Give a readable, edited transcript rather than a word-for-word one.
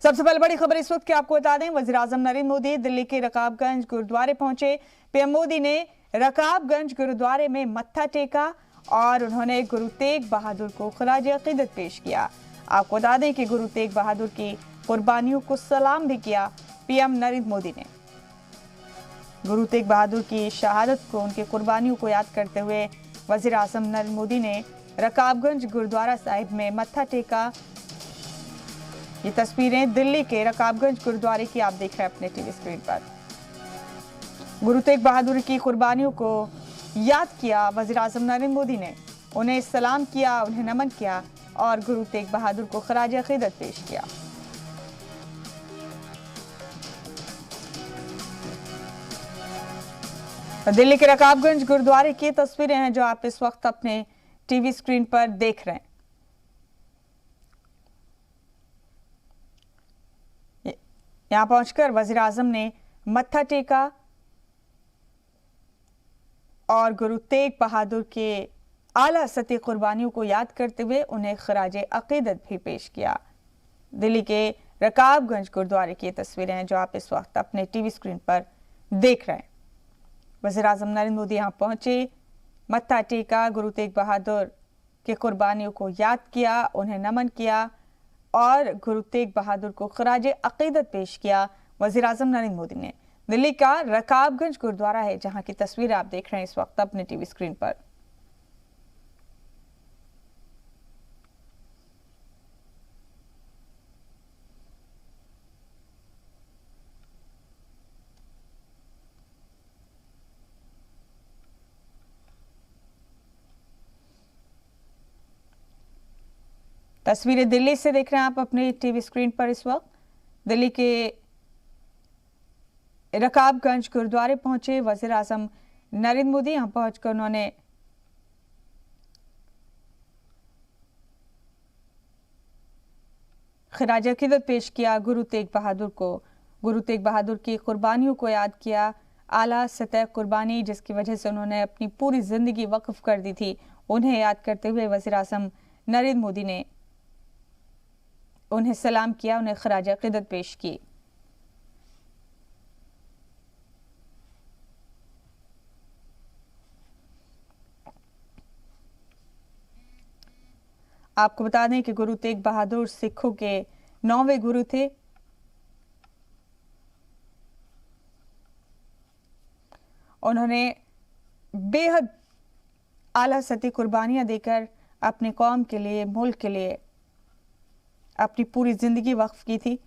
सबसे पहले बड़ी खबर इस वक्त की आपको बता दें, वज़ीर-ए-आज़म नरेंद्र मोदी दिल्ली के रकाबगंज गुरुद्वारे पहुंचे। पीएम मोदी ने रकाबगंज गुरुद्वारे में मत्था टेका और उन्होंने गुरु तेग बहादुर को खराज अकीदत पेश किया। आपको बता दें कि गुरु तेग बहादुर की कुर्बानियों को सलाम भी किया। पीएम नरेंद्र मोदी ने गुरु तेग बहादुर की शहादत को, उनकी कुर्बानियों को याद करते हुए वज़ीर-ए-आज़म नरेंद्र मोदी ने रकाबगंज गुरुद्वारा साहिब में मत्था टेका। ये तस्वीरें दिल्ली के रकाबगंज गुरुद्वारे की आप देख रहे हैं अपने टीवी स्क्रीन पर। गुरु तेग बहादुर की कुर्बानियों को याद किया वज़ीर-ए-आज़म नरेंद्र मोदी ने, उन्हें सलाम किया, उन्हें नमन किया और गुरु तेग बहादुर को खराज अकीदत पेश किया। दिल्ली के रकाबगंज गुरुद्वारे की तस्वीरें हैं जो आप इस वक्त अपने टीवी स्क्रीन पर देख रहे हैं। यहां पहुंचकर वज़ीर-ए-आज़म ने मत्था टेका और गुरु तेग बहादुर के आला सती कुर्बानियों को याद करते हुए उन्हें खराज अकीदत भी पेश किया। दिल्ली के रकाबगंज गुरुद्वारे की तस्वीरें हैं जो आप इस वक्त अपने टीवी स्क्रीन पर देख रहे हैं। वज़ीर-ए-आज़म नरेंद्र मोदी यहां पहुंचे, मत्था टेका, गुरु तेग बहादुर के कुर्बानियों को याद किया, उन्हें नमन किया और गुरु तेग बहादुर को खराज अकीदत पेश किया। वज़ीर-ए-आज़म नरेंद्र मोदी ने दिल्ली का रकाबगंज गुरुद्वारा है जहां की तस्वीर आप देख रहे हैं इस वक्त अपने टीवी स्क्रीन पर। तस्वीरें दिल्ली से देख रहे हैं आप अपने टीवी स्क्रीन पर इस वक्त। दिल्ली के रकाबगंज गुरुद्वारे पहुंचे वज़ीर-ए-आज़म नरेंद्र मोदी। यहां पहुंचकर उन्होंने खराज अकीदत पेश किया गुरु तेग बहादुर को, गुरु तेग बहादुर की कुर्बानियों को याद किया। आला सतह कुर्बानी जिसकी वजह से उन्होंने अपनी पूरी जिंदगी वक्फ कर दी थी, उन्हें याद करते हुए वज़ीर-ए-आज़म नरेंद्र मोदी ने उन्हें सलाम किया, उन्हें खराज अकीदत पेश की। आपको बता दें कि गुरु तेग बहादुर सिखों के 9वें गुरु थे। उन्होंने बेहद आला सती कुर्बानियां देकर अपनी कौम के लिए, मुल्क के लिए अपनी पूरी जिंदगी वक्फ की थी।